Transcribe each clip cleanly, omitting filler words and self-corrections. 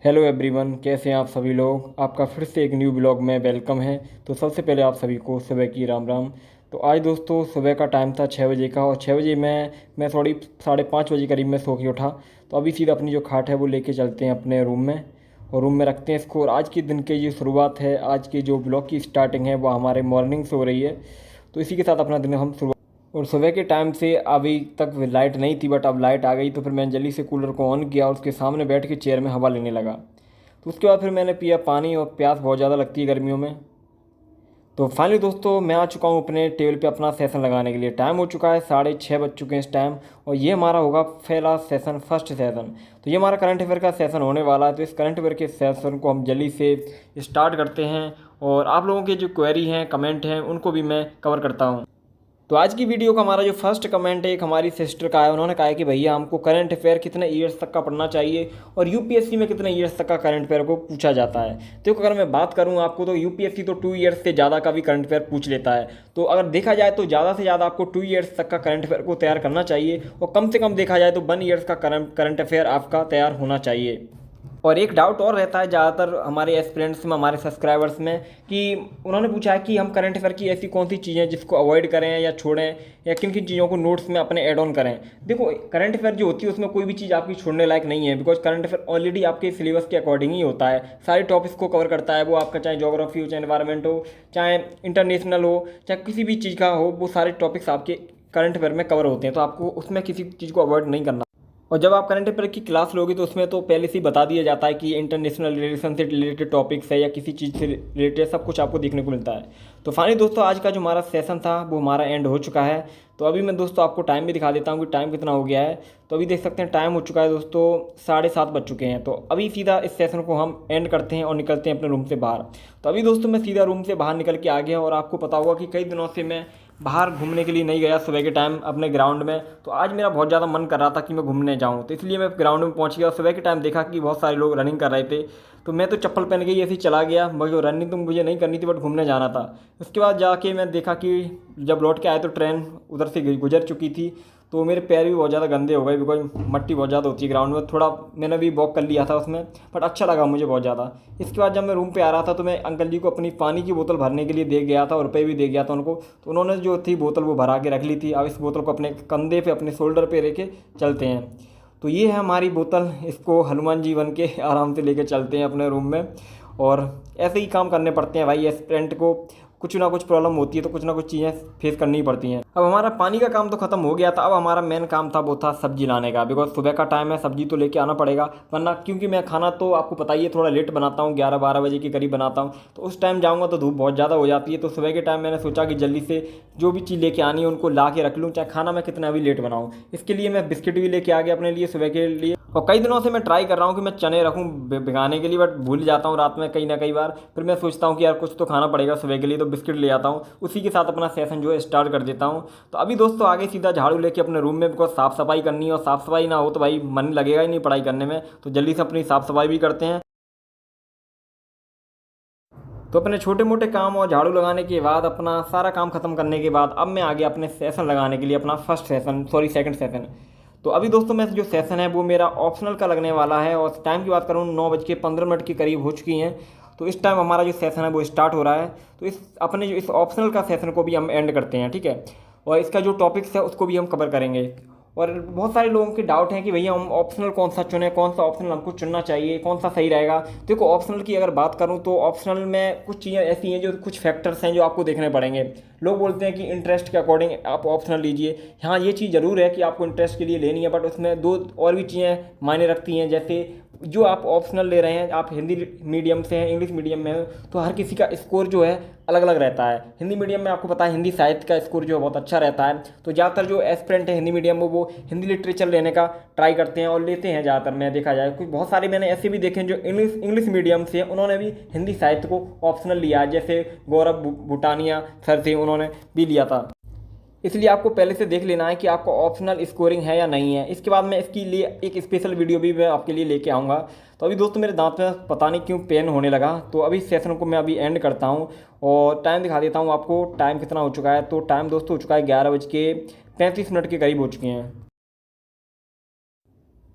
Hello everyone, कैसे हैं आप सभी लोग। आपका फिर से एक न्यू ब्लॉग में वेलकम है। तो सबसे पहले आप सभी को सुबह की राम राम। तो आज दोस्तों सुबह का टाइम था 6 बजे का, और 6 बजे मैं थोड़ी 5:30 बजे करीब में सो के उठा। तो अभी सीधा अपनी जो खाट है वो लेके चलते हैं अपने रूम में, और रूम में रखते हैं इसको। और आज के दिन की जो शुरुआत है, आज के जो ब्लॉग की स्टार्टिंग है वो हमारे मॉर्निंग से हो रही है। तो इसी के साथ अपना दिन हम शुरू। और सुबह के टाइम से अभी तक लाइट नहीं थी, बट अब लाइट आ गई। तो फिर मैंने जल्दी से कूलर को ऑन किया और उसके सामने बैठ के चेयर में हवा लेने लगा। तो उसके बाद फिर मैंने पिया पानी, और प्यास बहुत ज़्यादा लगती है गर्मियों में। तो फाइनली दोस्तों मैं आ चुका हूँ अपने टेबल पे अपना सेशन लगाने के लिए। टाइम हो चुका है 6:30 बज चुके हैं इस टाइम, और ये हमारा होगा पहला सेशन, फर्स्ट सेशन। तो ये हमारा करंट अफेयर का सेशन होने वाला है। तो इस करंट अफेयर के सेशन को हम जल्दी से स्टार्ट करते हैं, और आप लोगों के जो क्वेरी हैं, कमेंट हैं, उनको भी मैं कवर करता हूँ। तो आज की वीडियो का हमारा जो फर्स्ट कमेंट है एक हमारी सिस्टर का है। उन्होंने कहा है कि भैया हमको करंट अफेयर कितने ईयर्स तक का पढ़ना चाहिए, और यूपीएससी में कितने ईयर्स तक का करंट अफेयर को पूछा जाता है। तो अगर मैं बात करूं आपको, तो यूपीएससी तो 2 ईयर्स से ज़्यादा का भी करंट अफेयर पूछ लेता है। तो अगर देखा जाए तो ज़्यादा से ज़्यादा आपको 2 ईयर्स तक का करंट अफेयर को तैयार करना चाहिए, और कम से कम देखा जाए तो 1 ईयर्स का करंट अफेयर आपका तैयार होना चाहिए। और एक डाउट और रहता है ज़्यादातर हमारे एस्पिरेंट्स में, हमारे सब्सक्राइबर्स में, कि उन्होंने पूछा है कि हम करंट अफेयर की ऐसी कौन सी चीज़ें जिसको अवॉइड करें या छोड़ें, या किन किन चीज़ों को नोट्स में अपने ऐड ऑन करें। देखो, करंट अफेयर जो होती है उसमें कोई भी चीज़ आपकी छोड़ने लायक नहीं है, बिकॉज करंट अफेयर ऑलरेडी आपके सिलेबस के अकॉर्डिंग ही होता है। सारे टॉपिक्स को कवर करता है वो आपका, चाहे ज्योग्राफी हो, चाहे एनवायरमेंट हो, चाहे इंटरनेशनल हो, चाहे किसी भी चीज़ का हो, वो सारे टॉपिक्स आपके करंट अफेयर में कवर होते हैं। तो आपको उसमें किसी चीज़ को अवॉइड नहीं करना। और जब आप करंट अफेयर की क्लास लोगे तो उसमें तो पहले से ही बता दिया जाता है कि इंटरनेशनल रिलेशन से रिलेटेड टॉपिक्स है या किसी चीज़ से रिलेटेड, सब कुछ आपको देखने को मिलता है। तो फाइनली दोस्तों आज का जो हमारा सेशन था वो हमारा एंड हो चुका है। तो अभी मैं दोस्तों आपको टाइम भी दिखा देता हूँ कि टाइम कितना हो गया है। तो अभी देख सकते हैं टाइम हो चुका है दोस्तों 7:30 बज चुके हैं। तो अभी सीधा इस सेशन को हम एंड करते हैं और निकलते हैं अपने रूम से बाहर। तो अभी दोस्तों मैं सीधा रूम से बाहर निकल के आ गया, और आपको पता होगा कि कई दिनों से मैं बाहर घूमने के लिए नहीं गया सुबह के टाइम अपने ग्राउंड में। तो आज मेरा बहुत ज़्यादा मन कर रहा था कि मैं घूमने जाऊं, तो इसलिए मैं ग्राउंड में पहुंच गया। सुबह के टाइम देखा कि बहुत सारे लोग रनिंग कर रहे थे, तो मैं तो चप्पल पहन के ही ऐसे ही चला गया। मगर रनिंग तो मुझे नहीं करनी थी, बट घूमने जाना था। उसके बाद जाके मैं देखा कि जब लौट के आए तो ट्रेन उधर से गुजर चुकी थी। तो मेरे पैर भी बहुत ज़्यादा गंदे हो गए, बिकॉज मट्टी बहुत ज़्यादा होती है ग्राउंड में। थोड़ा मैंने भी वॉक कर लिया था उसमें, बट अच्छा लगा मुझे बहुत ज़्यादा। इसके बाद जब मैं रूम पे आ रहा था तो मैं अंकल जी को अपनी पानी की बोतल भरने के लिए दे गया था, और रुपये भी दे गया था उनको। तो उन्होंने जो थी बोतल वो भरा के रख ली थी। अब इस बोतल को अपने कंधे पे, अपने शोल्डर पे लेके चलते हैं। तो ये है हमारी बोतल, इसको हनुमान जी बन के आराम से लेके चलते हैं अपने रूम में। और ऐसे ही काम करने पड़ते हैं भाई एस्पिरेंट को। कुछ ना कुछ प्रॉब्लम होती है तो कुछ ना कुछ चीज़ें फेस करनी पड़ती हैं। अब हमारा पानी का काम तो ख़त्म हो गया था। अब हमारा मेन काम था वो था सब्जी लाने का, बिकॉज सुबह का टाइम है, सब्जी तो लेके आना पड़ेगा। वरना क्योंकि मैं खाना तो आपको पता ही है थोड़ा लेट बनाता हूँ, 11-12 बजे के करीब बनाता हूँ। तो उस टाइम जाऊँगा तो धूप बहुत ज़्यादा हो जाती है। तो सुबह के टाइम मैंने सोचा कि जल्दी से जो भी चीज़ लेके आनी है उनको ला के रख लूँ, चाहे खाना मैं कितना भी लेट बनाऊँ। इसके लिए मैं बिस्किट भी लेके आ गया अपने लिए सुबह के लिए। और कई दिनों से मैं ट्राई कर रहा हूँ कि मैं चने रखूँ भिगाने के लिए, बट भूल जाता हूँ रात में कई ना कई बार। फिर मैं सोचता हूँ कि यार कुछ तो खाना पड़ेगा सुबह के लिए, तो बिस्किट ले आता हूँ। उसी के साथ अपना सेशन जो है स्टार्ट कर देता हूँ। तो अभी दोस्तों आगे सीधा झाड़ू लेके अपने रूम में, बिकॉज साफ़ सफाई करनी है, और साफ़ सफाई ना हो तो भाई मन लगेगा ही नहीं पढ़ाई करने में। तो जल्दी से अपनी साफ़ सफाई भी करते हैं। तो अपने छोटे मोटे काम और झाड़ू लगाने के बाद, अपना सारा काम खत्म करने के बाद, अब मैं आ गया अपने सेशन लगाने के लिए, अपना first session, sorry second session. तो अभी दोस्तों मैं जो सेशन है वो मेरा ऑप्शनल का लगने वाला है, और टाइम की बात करूँ 9:15 के करीब हो चुकी हैं। तो इस टाइम हमारा जो सेशन है वो स्टार्ट हो रहा है। तो इस अपने जो इस ऑप्शनल का सेशन को भी हम एंड करते हैं, ठीक है। और इसका जो टॉपिक्स है उसको भी हम कवर करेंगे। और बहुत सारे लोगों के डाउट हैं कि भैया हम ऑप्शनल कौन सा चुने, कौन सा ऑप्शनल हमको चुनना चाहिए, कौन सा सही रहेगा। देखो, ऑप्शनल की अगर बात करूं तो ऑप्शनल में कुछ चीज़ें ऐसी हैं, जो कुछ फैक्टर्स हैं जो आपको देखने पड़ेंगे। लोग बोलते हैं कि इंटरेस्ट के अकॉर्डिंग आप ऑप्शनल लीजिए। हाँ, ये चीज़ ज़रूर है कि आपको इंटरेस्ट के लिए लेनी है, बट उसमें दो और भी चीज़ें मायने रखती हैं। जैसे जो आप ऑप्शनल ले रहे हैं, आप हिंदी मीडियम से हैं, इंग्लिश मीडियम में हो, तो हर किसी का स्कोर जो है अलग अलग रहता है। हिंदी मीडियम में आपको पता है हिंदी साहित्य का स्कोर जो है बहुत अच्छा रहता है। तो ज़्यादातर जो एस्पिरेंट है हिंदी मीडियम में, वो हिंदी लिटरेचर लेने का ट्राई करते हैं और लेते हैं ज़्यादातर। मैं देखा जाए कुछ बहुत सारे मैंने ऐसे भी देखे हैं जो इंग्लिश मीडियम से, उन्होंने भी हिंदी साहित्य को ऑप्शनल लिया है। जैसे गौरव भूटानिया सर थे, उन्होंने भी लिया था। इसलिए आपको पहले से देख लेना है कि आपको ऑप्शनल स्कोरिंग है या नहीं है। इसके बाद मैं इसके लिए एक स्पेशल वीडियो भी मैं आपके लिए लेके आऊँगा। तो अभी दोस्तों मेरे दांत में पता नहीं क्यों पेन होने लगा, तो अभी सेशन को मैं अभी एंड करता हूँ और टाइम दिखा देता हूँ आपको। टाइम कितना हो चुका है, तो टाइम दोस्तों हो चुका है 11:35 के करीब हो चुके हैं।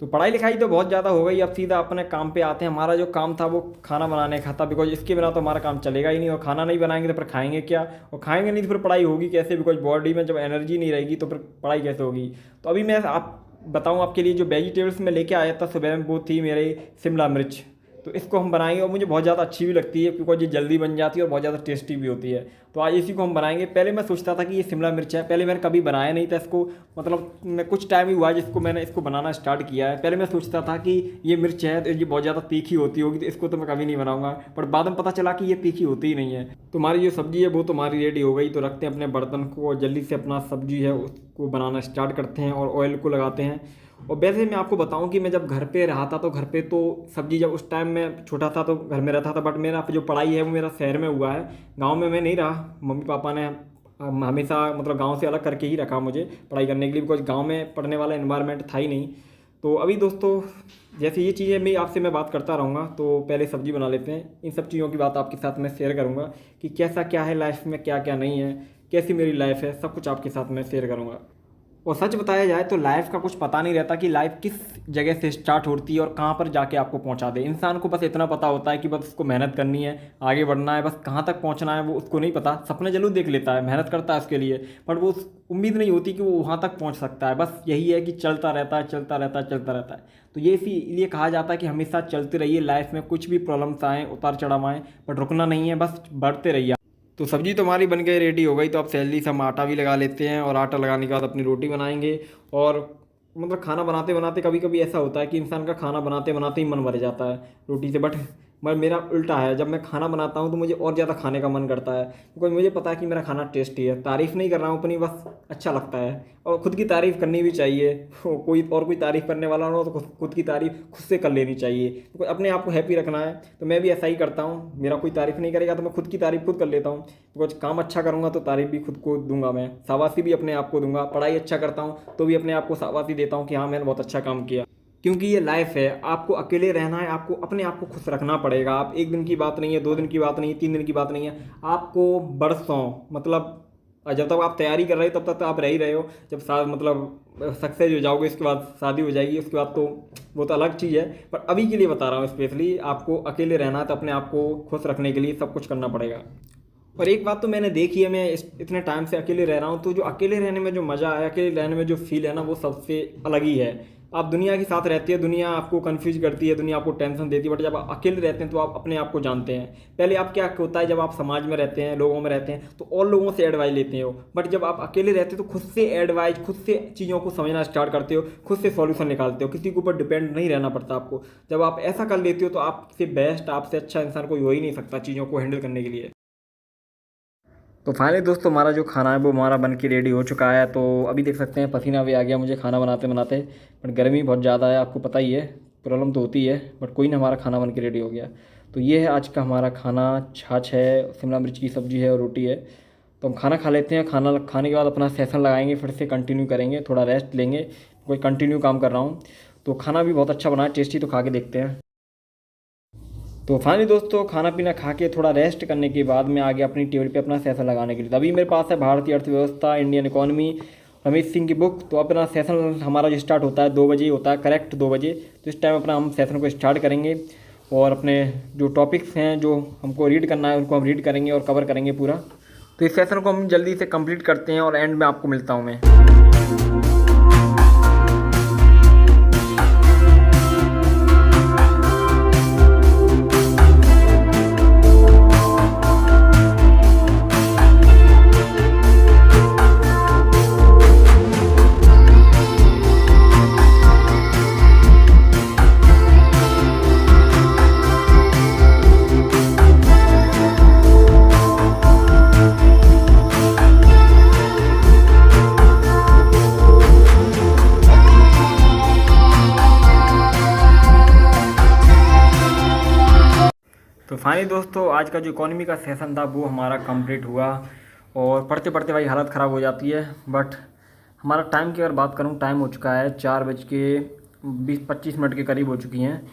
तो पढ़ाई लिखाई तो बहुत ज़्यादा हो गई, अब सीधा अपने काम पे आते हैं। हमारा जो काम था वो खाना बनाने का था, बिकॉज इसके बिना तो हमारा काम चलेगा ही नहीं, और खाना नहीं बनाएंगे तो फिर खाएंगे क्या, और खाएंगे नहीं तो फिर पढ़ाई होगी कैसे, बिकॉज बॉडी में जब एनर्जी नहीं रहेगी तो फिर पढ़ाई कैसे होगी। तो अभी मैं आप बताऊँ आपके लिए, जो वेजिटेबल्स मैं लेके आया था सुबह में वो थी मेरे शिमला मिर्च। तो इसको हम बनाएंगे, और मुझे बहुत ज़्यादा अच्छी भी लगती है क्योंकि ये जल्दी बन जाती है और बहुत ज़्यादा टेस्टी भी होती है। तो आज इसी को हम बनाएंगे। पहले मैं सोचता था कि ये शिमला मिर्च है, पहले मैंने कभी बनाया नहीं था इसको, मतलब मैं कुछ टाइम ही हुआ है जिसको मैंने इसको बनाना स्टार्ट किया है। पहले मैं सोचता था कि ये मिर्च है तो ये बहुत ज़्यादा तीखी होती होगी, तो इसको तो मैं कभी नहीं बनाऊंगा, पर बाद में पता चला कि ये तीखी होती ही नहीं है। तो हमारी जो सब्ज़ी है वो तो हमारी रेडी हो गई। तो रखते हैं अपने बर्तन को और जल्दी से अपना सब्जी है उसको बनाना स्टार्ट करते हैं और ऑयल को लगाते हैं। और वैसे मैं आपको बताऊं कि मैं जब घर पे रहा था तो घर पे तो सब्जी, जब उस टाइम मैं छोटा था तो घर में रहता था, बट मेरा जो पढ़ाई है वो मेरा शहर में हुआ है, गांव में मैं नहीं रहा। मम्मी पापा ने हमेशा मतलब गांव से अलग करके ही रखा मुझे पढ़ाई करने के लिए, बिकॉज गांव में पढ़ने वाला इन्वायरमेंट था ही नहीं। तो अभी दोस्तों जैसे ये चीज़ें मैं आपसे बात करता रहूँगा, तो पहले सब्जी बना लेते हैं। इन सब चीज़ों की बात आपके साथ मैं शेयर करूँगा कि कैसा क्या है लाइफ में, क्या क्या नहीं है, कैसी मेरी लाइफ है, सब कुछ आपके साथ मैं शेयर करूँगा। और सच बताया जाए तो लाइफ का कुछ पता नहीं रहता कि लाइफ किस जगह से स्टार्ट होती है और कहाँ पर जाके आपको पहुँचा दे। इंसान को बस इतना पता होता है कि बस उसको मेहनत करनी है, आगे बढ़ना है, बस कहाँ तक पहुँचना है वो उसको नहीं पता। सपने जरूर देख लेता है, मेहनत करता है उसके लिए, बट वो उम्मीद नहीं होती कि वो वहाँ तक पहुँच सकता है। बस यही है कि चलता रहता है, चलता रहता है, चलता रहता है। तो ये इसीलिए कहा जाता है कि हमेशा चलते रहिए। लाइफ में कुछ भी प्रॉब्लम्स आएँ, उतार चढ़ाव आएँ, बट रुकना नहीं है, बस बढ़ते रहिए। तो सब्जी तो हमारी बन के रेडी हो गई। तो अब सैलरी से हम आटा भी लगा लेते हैं, और आटा लगाने के बाद अपनी रोटी बनाएंगे। और मतलब खाना बनाते बनाते कभी कभी ऐसा होता है कि इंसान का खाना बनाते बनाते ही मन भर जाता है रोटी से, बट मेरा उल्टा है। जब मैं खाना बनाता हूँ तो मुझे और ज़्यादा खाने का मन करता है, क्योंकि मुझे पता है कि मेरा खाना टेस्टी है। तारीफ़ नहीं कर रहा हूँ अपनी, बस अच्छा लगता है, और ख़ुद की तारीफ़ करनी भी चाहिए। कोई तारीफ़ करने वाला हो तो खुद की तारीफ़ खुद से कर लेनी चाहिए, तो अपने आप को हैप्पी रखना है। तो मैं भी ऐसा ही करता हूँ, मेरा कोई तारीफ़ नहीं करेगा तो मैं खुद की तारीफ़ खुद कर लेता हूँ। बिकॉज काम अच्छा करूँगा तो तारीफ़ भी खुद को दूंगा, मैं शाबाशी भी अपने आप को दूंगा। पढ़ाई अच्छा करता हूँ तो भी अपने आप को शाबाशी देता हूँ कि हाँ मैंने बहुत अच्छा काम किया। क्योंकि ये लाइफ है, आपको अकेले रहना है, आपको अपने आप को खुश रखना पड़ेगा। आप एक दिन की बात नहीं है, 2 दिन की बात नहीं है, 3 दिन की बात नहीं है, आपको बरसों, मतलब जब तक आप तैयारी कर रहे हो तब तक तो आप रह ही रहे हो। जब मतलब सक्सेस हो जाओगे उसके बाद शादी हो जाएगी, उसके बाद तो वो तो अलग चीज़ है। पर अभी के लिए बता रहा हूँ, स्पेशली आपको अकेले रहना है तो अपने आप को खुश रखने के लिए सब कुछ करना पड़ेगा। और एक बात तो मैंने देखी है, मैं इतने टाइम से अकेले रह रहा हूँ, तो जो अकेले रहने में जो मज़ा है, अकेले रहने में जो फील है ना, वो सबसे अलग ही है। आप दुनिया के साथ रहते हैं, दुनिया आपको कंफ्यूज करती है, दुनिया आपको टेंशन देती है, बट जब आप अकेले रहते हैं तो आप अपने आप को जानते हैं। पहले आप क्या होता है, जब आप समाज में रहते हैं, लोगों में रहते हैं, तो और लोगों से एडवाइस लेते हो, बट जब आप अकेले रहते हो तो खुद से एडवाइस, खुद से चीज़ों को समझना स्टार्ट करते हो, खुद से सॉल्यूशन निकालते हो, किसी के ऊपर डिपेंड नहीं रहना पड़ता आपको। जब आप ऐसा कर लेते हो तो आपसे बेस्ट, आपसे अच्छा इंसान कोई हो ही नहीं सकता चीज़ों को हैंडल करने के लिए। तो फाइनली दोस्तों हमारा जो खाना है वो हमारा बन के रेडी हो चुका है। तो अभी देख सकते हैं पसीना भी आ गया मुझे खाना बनाते बनाते, बट गर्मी बहुत ज़्यादा है, आपको पता ही है, प्रॉब्लम तो होती है, बट कोई ना, हमारा खाना बन के रेडी हो गया। तो ये है आज का हमारा खाना, छाछ है, शिमला मिर्च की सब्ज़ी है और रोटी है। तो हम खाना खा लेते हैं, खाना खाने के बाद अपना सेशन लगाएंगे, फिर से कंटिन्यू करेंगे, थोड़ा रेस्ट लेंगे, कोई कंटिन्यू काम कर रहा हूँ। तो खाना भी बहुत अच्छा बना है, टेस्टी, तो खा के देखते हैं। तो फाइनली दोस्तों खाना पीना खा के थोड़ा रेस्ट करने के बाद मैं आ गया अपनी टेबल पे अपना सेशन लगाने के लिए। तभी मेरे पास है भारतीय अर्थव्यवस्था, इंडियन इकोनॉमी, रमेश सिंह की बुक। तो अपना सेशन हमारा जो स्टार्ट होता है 2 बजे होता है, करेक्ट 2 बजे। तो इस टाइम अपना हम सेशन को स्टार्ट करेंगे, और अपने जो टॉपिक्स हैं जो हमको रीड करना है उनको हम रीड करेंगे और कवर करेंगे पूरा। तो इस सेशन को हम जल्दी से कंप्लीट करते हैं और एंड में आपको मिलता हूँ मैं। तो फाइनली दोस्तों आज का जो इकोनॉमी का सेशन था वो हमारा कंप्लीट हुआ, और पढ़ते पढ़ते भाई हालत ख़राब हो जाती है। बट हमारा टाइम की अगर बात करूँ, टाइम हो चुका है 4:20-25 के करीब हो चुकी हैं।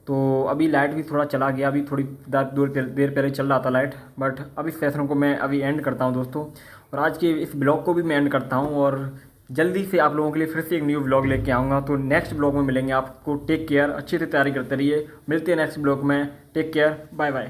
तो अभी लाइट भी थोड़ा चला गया, अभी थोड़ी देर पहले चल रहा था लाइट। बट अभी इस सेशन को मैं अभी एंड करता हूँ दोस्तों, और आज के इस ब्लॉग को भी मैं एंड करता हूँ। और जल्दी से आप लोगों के लिए फिर से एक न्यू ब्लॉग लेके आऊँगा। तो नेक्स्ट ब्लॉग में मिलेंगे आपको। टेक केयर, अच्छे से तैयारी करते रहिए। मिलते हैं नेक्स्ट ब्लॉग में। Take care, bye bye.